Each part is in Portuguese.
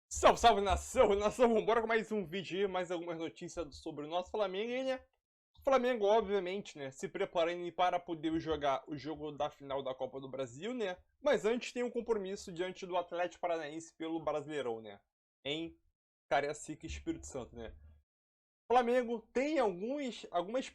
Salve, salve, nação! Nação, vambora com mais um vídeo aí, mais algumas notícias sobre o nosso Flamengo, e, né? O Flamengo, obviamente, né, se preparando para poder jogar o jogo da final da Copa do Brasil, né? Mas antes tem um compromisso diante do Atlético Paranaense pelo Brasileirão, né? Em Cariacica e Espírito Santo, né? O Flamengo tem algumas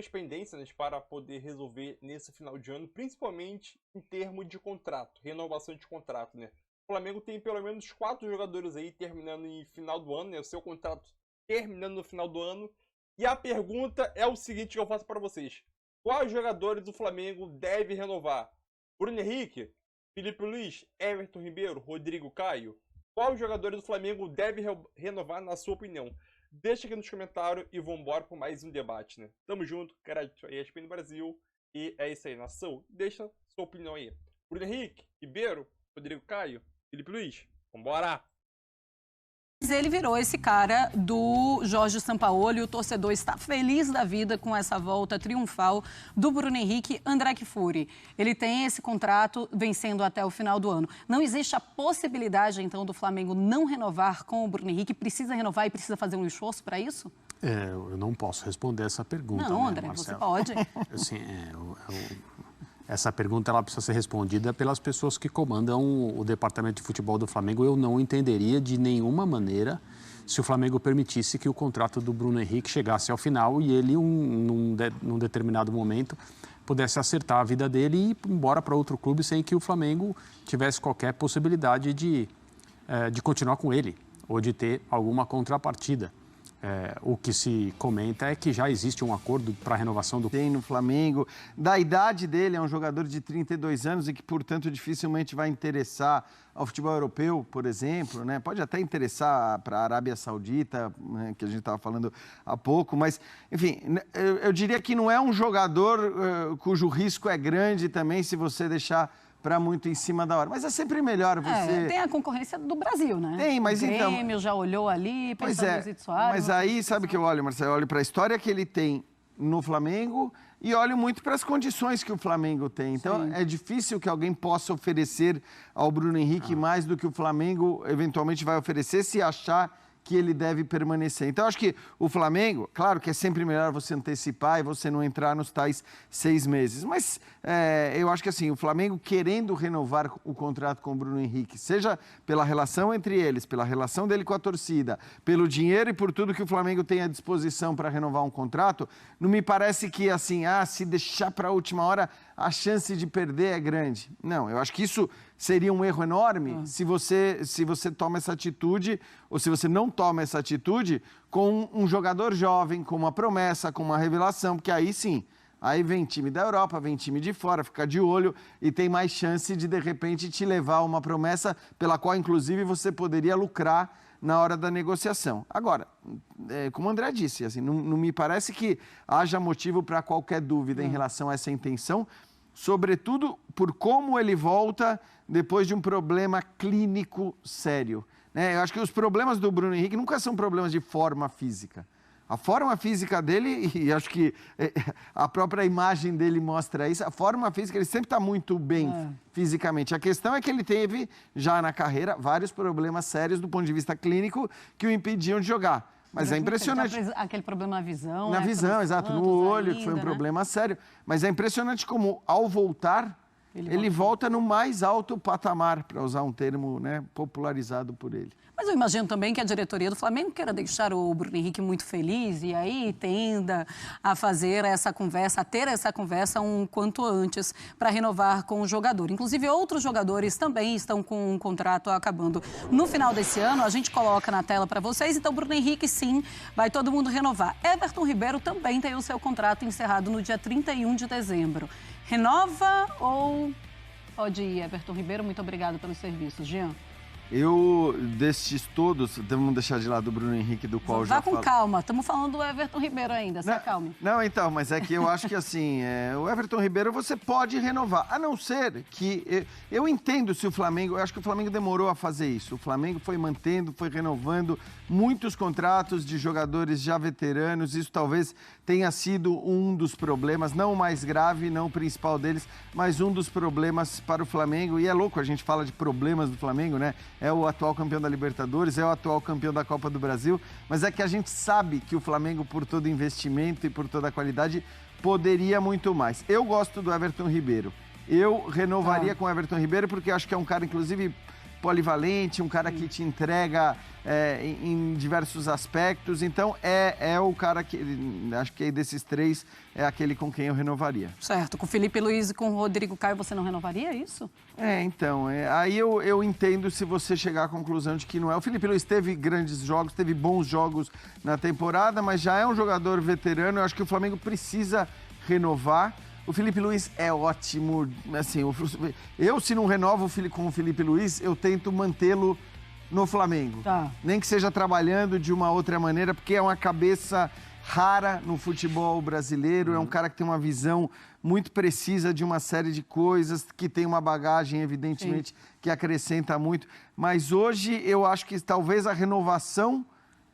pendências, né, para poder resolver nesse final de ano, principalmente em termos de contrato, renovação de contrato, né? O Flamengo tem pelo menos 4 jogadores aí terminando em final do ano, né? O seu contrato terminando no final do ano. E a pergunta é o seguinte que eu faço para vocês. Quais jogadores do Flamengo deve renovar? Bruno Henrique, Felipe Luiz, Everton Ribeiro, Rodrigo Caio? Quais jogadores do Flamengo deve renovar na sua opinião? Deixa aqui nos comentários e vambora por mais um debate, né? Tamo junto, cara, ESPN no Brasil. E é isso aí, nação. Deixa sua opinião aí. Bruno Henrique, Ribeiro, Rodrigo Caio, Felipe Luiz, vambora! Ele virou esse cara do Jorge Sampaoli, o torcedor está feliz da vida com essa volta triunfal do Bruno Henrique. André Kfouri, ele tem esse contrato vencendo até o final do ano. Não existe a possibilidade, então, do Flamengo não renovar com o Bruno Henrique? Precisa renovar e precisa fazer um esforço para isso? Eu não posso responder essa pergunta. Não, né, André, Marcelo? você pode. Assim, essa pergunta ela precisa ser respondida pelas pessoas que comandam o departamento de futebol do Flamengo. Eu não entenderia de nenhuma maneira se o Flamengo permitisse que o contrato do Bruno Henrique chegasse ao final e ele, num determinado momento, pudesse acertar a vida dele e ir embora para outro clube sem que o Flamengo tivesse qualquer possibilidade de continuar com ele ou de ter alguma contrapartida. O que se comenta é que já existe um acordo para a renovação do... Tem no Flamengo. Da idade dele, é um jogador de 32 anos e que, portanto, dificilmente vai interessar ao futebol europeu, por exemplo, né? Pode até interessar para a Arábia Saudita, né, que a gente estava falando há pouco, mas, enfim, eu diria que não é um jogador cujo risco é grande também se você deixar para muito em cima da hora. Mas é sempre melhor você... Tem a concorrência do Brasil, né? Tem, mas o então... O Grêmio já olhou ali, pensou no Luizito Soares. Mas aí, sabe o que eu olho, Marcelo? Eu olho para a história que ele tem no Flamengo e olho muito para as condições que o Flamengo tem. Então, é difícil que alguém possa oferecer ao Bruno Henrique mais do que o Flamengo eventualmente vai oferecer se achar que ele deve permanecer. Então, acho que o Flamengo, claro que é sempre melhor você antecipar e você não entrar nos tais 6 meses, mas eu acho que assim, o Flamengo querendo renovar o contrato com o Bruno Henrique, seja pela relação entre eles, pela relação dele com a torcida, pelo dinheiro e por tudo que o Flamengo tem à disposição para renovar um contrato, não me parece que assim, se deixar para a última hora, a chance de perder é grande. Não, eu acho que isso seria um erro enorme se você toma essa atitude, ou se você não toma essa atitude com um jogador jovem, com uma promessa, com uma revelação, porque aí sim, aí vem time da Europa, vem time de fora, fica de olho e tem mais chance de repente, te levar a uma promessa pela qual, inclusive, você poderia lucrar na hora da negociação. Agora, como o André disse, assim, não me parece que haja motivo para qualquer dúvida em relação a essa intenção, sobretudo por como ele volta depois de um problema clínico sério, né? Eu acho que os problemas do Bruno Henrique nunca são problemas de forma física. A forma física dele, e acho que a própria imagem dele mostra isso, a forma física, ele sempre está muito bem fisicamente. A questão é que ele teve, já na carreira, vários problemas sérios do ponto de vista clínico que o impediam de jogar. Mas é impressionante. Aquele problema na visão. Na visão, exato, no olho, que foi um problema sério. Mas é impressionante como, ao voltar, ele volta no mais alto patamar, para usar um termo, né, popularizado por ele. Mas eu imagino também que a diretoria do Flamengo queira deixar o Bruno Henrique muito feliz e aí tenda a fazer essa conversa, a ter essa conversa um quanto antes para renovar com o jogador. Inclusive, outros jogadores também estão com um contrato acabando no final desse ano. A gente coloca na tela para vocês. Então, Bruno Henrique, sim, vai todo mundo renovar. Everton Ribeiro também tem o seu contrato encerrado no dia 31 de dezembro. Renova ou pode ir, Everton Ribeiro? Muito obrigado pelos serviços. Jean? Eu, destes todos, vamos deixar de lado o Bruno Henrique, do qual já falo. Vá com calma, estamos falando do Everton Ribeiro ainda, se acalme. Não, então, mas é que eu acho que assim, o Everton Ribeiro você pode renovar, a não ser que, eu entendo se o Flamengo, eu acho que o Flamengo demorou a fazer isso, o Flamengo foi mantendo, foi renovando muitos contratos de jogadores já veteranos, isso talvez tenha sido um dos problemas, não o mais grave, não o principal deles, mas um dos problemas para o Flamengo, e é louco, a gente fala de problemas do Flamengo, né? é o atual campeão da Libertadores, é o atual campeão da Copa do Brasil, mas é que a gente sabe que o Flamengo, por todo investimento e por toda a qualidade, poderia muito mais. Eu gosto do Everton Ribeiro. Eu renovaria com o Everton Ribeiro porque eu acho que é um cara, inclusive, polivalente, um cara que te entrega em diversos aspectos. Então, é o cara que, acho que desses três, é aquele com quem eu renovaria. Certo. Com o Felipe Luiz e com o Rodrigo Caio, você não renovaria isso? Então, aí eu entendo se você chegar à conclusão de que não é. O Felipe Luiz teve grandes jogos, teve bons jogos na temporada, mas já é um jogador veterano. Eu acho que o Flamengo precisa renovar. O Felipe Luiz é ótimo, assim, eu se não renovo com o Felipe Luiz, eu tento mantê-lo no Flamengo. Tá. Nem que seja trabalhando de uma outra maneira, porque é uma cabeça rara no futebol brasileiro, é um cara que tem uma visão muito precisa de uma série de coisas, que tem uma bagagem, evidentemente, que acrescenta muito. Mas hoje eu acho que talvez a renovação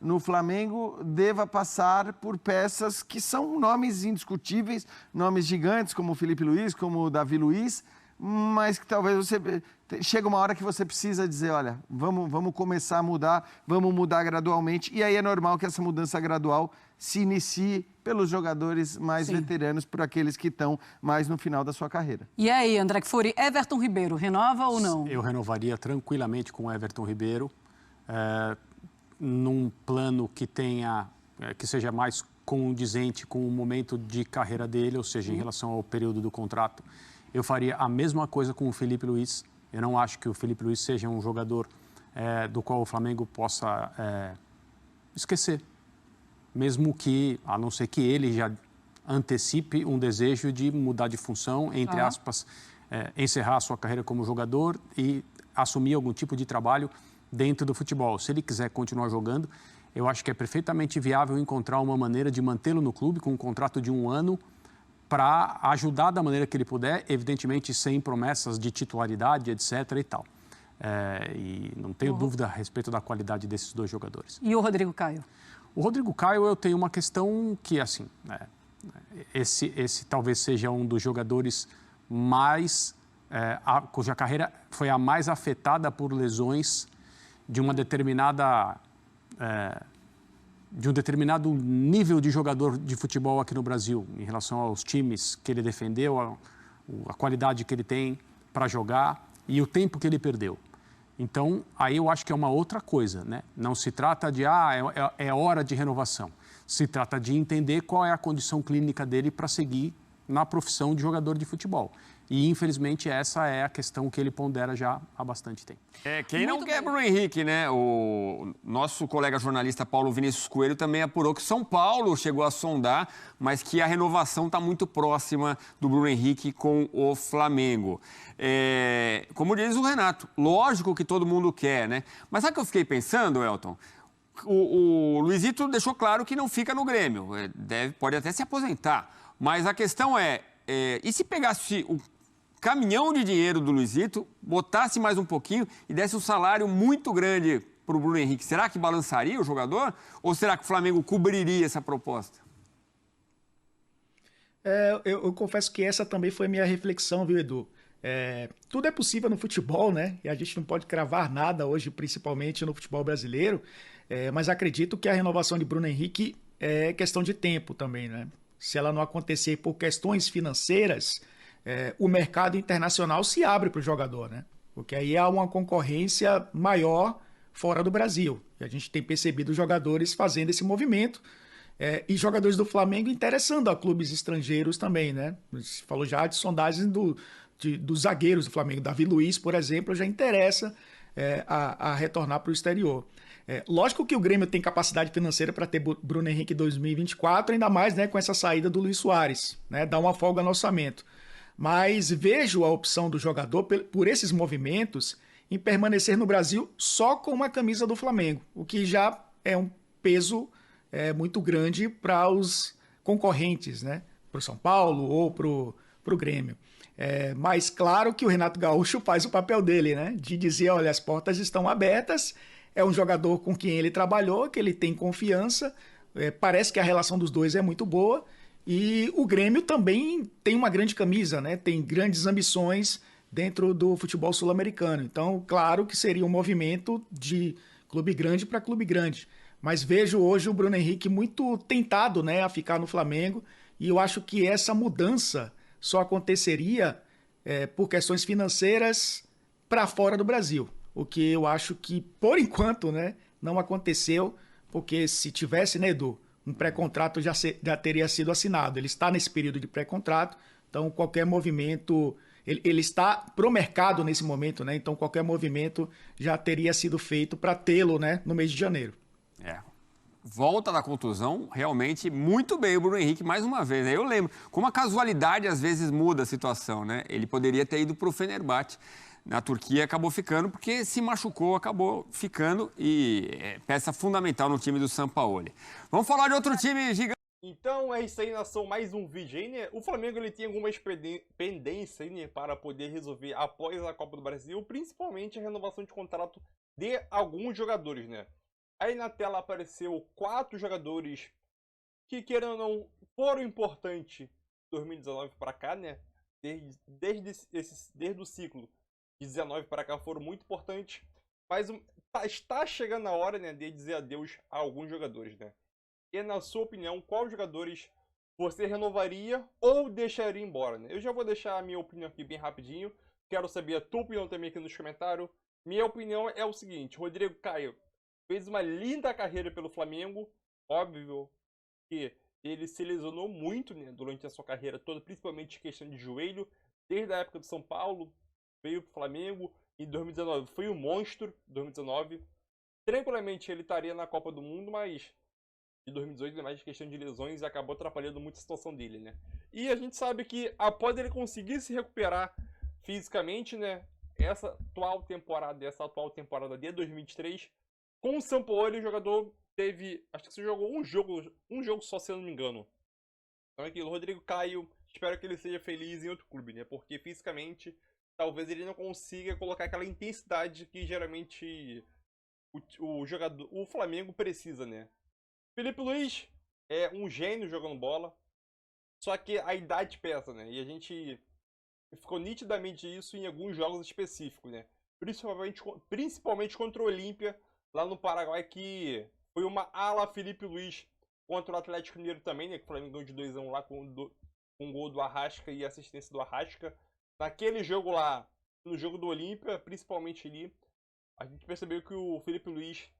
no Flamengo deva passar por peças que são nomes indiscutíveis, nomes gigantes, como o Felipe Luiz, como o Davi Luiz, mas que talvez você... Chega uma hora que você precisa dizer, olha, vamos começar a mudar, vamos mudar gradualmente, e aí é normal que essa mudança gradual se inicie pelos jogadores mais veteranos, por aqueles que estão mais no final da sua carreira. E aí, André Kfouri, Everton Ribeiro, renova ou não? Eu renovaria tranquilamente com o Everton Ribeiro, num plano que seja mais condizente com o momento de carreira dele, ou seja, em relação ao período do contrato. Eu faria a mesma coisa com o Felipe Luiz. Eu não acho que o Felipe Luiz seja um jogador do qual o Flamengo possa esquecer. Mesmo que, a não ser que ele já antecipe um desejo de mudar de função, entre aspas, encerrar a sua carreira como jogador e assumir algum tipo de trabalho dentro do futebol. Se ele quiser continuar jogando, eu acho que é perfeitamente viável encontrar uma maneira de mantê-lo no clube com um contrato de 1 ano para ajudar da maneira que ele puder, evidentemente sem promessas de titularidade, etc. e tal. E não tenho dúvida a respeito da qualidade desses dois jogadores. E o Rodrigo Caio? O Rodrigo Caio, eu tenho uma questão que, assim, esse talvez seja um dos jogadores mais... cuja carreira foi a mais afetada por lesões de uma determinada... de um determinado nível de jogador de futebol aqui no Brasil, em relação aos times que ele defendeu, a qualidade que ele tem para jogar e o tempo que ele perdeu. Então, aí eu acho que é uma outra coisa, né? Não se trata de, é hora de renovação. Se trata de entender qual é a condição clínica dele para seguir na profissão de jogador de futebol. E, infelizmente, essa é a questão que ele pondera já há bastante tempo. Quem não quer Bruno Henrique, né? O nosso colega jornalista Paulo Vinícius Coelho também apurou que São Paulo chegou a sondar, mas que a renovação está muito próxima do Bruno Henrique com o Flamengo. Como diz o Renato, lógico que todo mundo quer, né? Mas sabe o que eu fiquei pensando, Elton? O Luizito deixou claro que não fica no Grêmio, pode até se aposentar, mas a questão e se pegasse o caminhão de dinheiro do Luizito, botasse mais um pouquinho e desse um salário muito grande para o Bruno Henrique, será que balançaria o jogador? Ou será que o Flamengo cobriria essa proposta? Eu confesso que essa também foi a minha reflexão, viu, Edu? Tudo é possível no futebol, né? E a gente não pode cravar nada hoje, principalmente no futebol brasileiro, mas acredito que a renovação de Bruno Henrique é questão de tempo também, né? Se ela não acontecer por questões financeiras, o mercado internacional se abre para o jogador, né? Porque aí há uma concorrência maior fora do Brasil. E a gente tem percebido jogadores fazendo esse movimento e jogadores do Flamengo interessando a clubes estrangeiros também, né? Você falou já de sondagens dos zagueiros do Flamengo. Davi Luiz, por exemplo, já interessa a retornar para o exterior. Lógico que o Grêmio tem capacidade financeira para ter Bruno Henrique 2024, ainda mais, né, com essa saída do Luis Soares, né? Dá uma folga no orçamento. Mas vejo a opção do jogador, por esses movimentos, em permanecer no Brasil só com uma camisa do Flamengo, o que já é um peso muito grande para os concorrentes, né? Para o São Paulo ou para o Grêmio. Mas claro que o Renato Gaúcho faz o papel dele, né? De dizer, olha, as portas estão abertas, é um jogador com quem ele trabalhou, que ele tem confiança, parece que a relação dos dois é muito boa. E o Grêmio também tem uma grande camisa, né? Tem grandes ambições dentro do futebol sul-americano. Então, claro que seria um movimento de clube grande para clube grande. Mas vejo hoje o Bruno Henrique muito tentado, né, a ficar no Flamengo, e eu acho que essa mudança só aconteceria por questões financeiras para fora do Brasil. O que eu acho que, por enquanto, né, não aconteceu, porque se tivesse, né, Edu, um pré-contrato já teria sido assinado. Ele está nesse período de pré-contrato, então qualquer movimento... Ele está pro mercado nesse momento, né? Então qualquer movimento já teria sido feito para tê-lo, né, no mês de janeiro. Volta da contusão, realmente muito bem o Bruno Henrique mais uma vez, né? Eu lembro, como a casualidade às vezes muda a situação, né? Ele poderia ter ido para o Fenerbahçe na Turquia, acabou ficando porque se machucou, acabou ficando e é peça fundamental no time do Sampaoli. Vamos falar de outro time gigante. Então é isso aí, nação, mais um vídeo aí, né? O Flamengo ele tem algumas pendências aí, né, para poder resolver após a Copa do Brasil, principalmente a renovação de contrato de alguns jogadores, né? Aí na tela apareceu 4 jogadores que, querendo ou não, foram importantes de 2019 para cá, né? Desde o ciclo de 19 para cá foram muito importantes, mas está chegando a hora, né, de dizer adeus a alguns jogadores, né? E na sua opinião, quais jogadores você renovaria ou deixaria embora, né? Eu já vou deixar a minha opinião aqui bem rapidinho. Quero saber a tua opinião também aqui nos comentários. Minha opinião é o seguinte: Rodrigo Caio fez uma linda carreira pelo Flamengo. Óbvio que ele se lesionou muito, né, durante a sua carreira toda, principalmente em questão de joelho. Desde a época do São Paulo, veio pro Flamengo. Em 2019 foi um monstro, 2019. Tranquilamente ele estaria na Copa do Mundo, mas de 2018, mais questão de lesões, e acabou atrapalhando muito a situação dele, né? E a gente sabe que após ele conseguir se recuperar fisicamente, né, essa atual temporada de 2023, com o Sampaoli, o jogador teve, acho que você jogou um jogo só, se eu não me engano. Então é aquilo, Rodrigo Caio, espero que ele seja feliz em outro clube, né? Porque fisicamente, talvez ele não consiga colocar aquela intensidade que geralmente o Flamengo precisa, né? Felipe Luiz é um gênio jogando bola, só que a idade pesa, né? E a gente ficou nitidamente isso em alguns jogos específicos, né? Principalmente contra o Olímpia, lá no Paraguai, que foi uma ala Felipe Luiz contra o Atlético Mineiro também, né? Que o Flamengo ganhou de 2-1 lá com um gol do Arrasca e assistência do Arrasca. Naquele jogo lá, no jogo do Olímpia, principalmente ali, a gente percebeu que o Felipe Luiz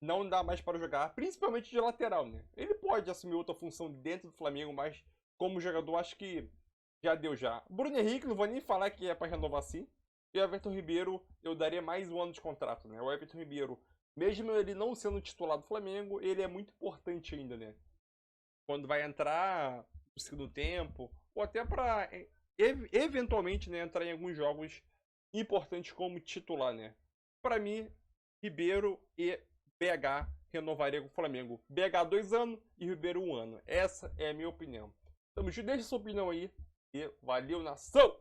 não dá mais para jogar, principalmente de lateral, né? Ele pode assumir outra função dentro do Flamengo, mas como jogador acho que já deu já. Bruno Henrique, não vou nem falar que é para renovar assim. E o Everton Ribeiro, eu daria mais um ano de contrato, né? O Everton Ribeiro, mesmo ele não sendo titular do Flamengo, ele é muito importante ainda, né? Quando vai entrar no segundo tempo, ou até para eventualmente, né, entrar em alguns jogos importantes como titular, né? Para mim, Ribeiro e BH renovaria com o Flamengo. BH 2 anos e Ribeiro 1 ano. Essa é a minha opinião. Então, deixa sua opinião aí. E valeu, nação!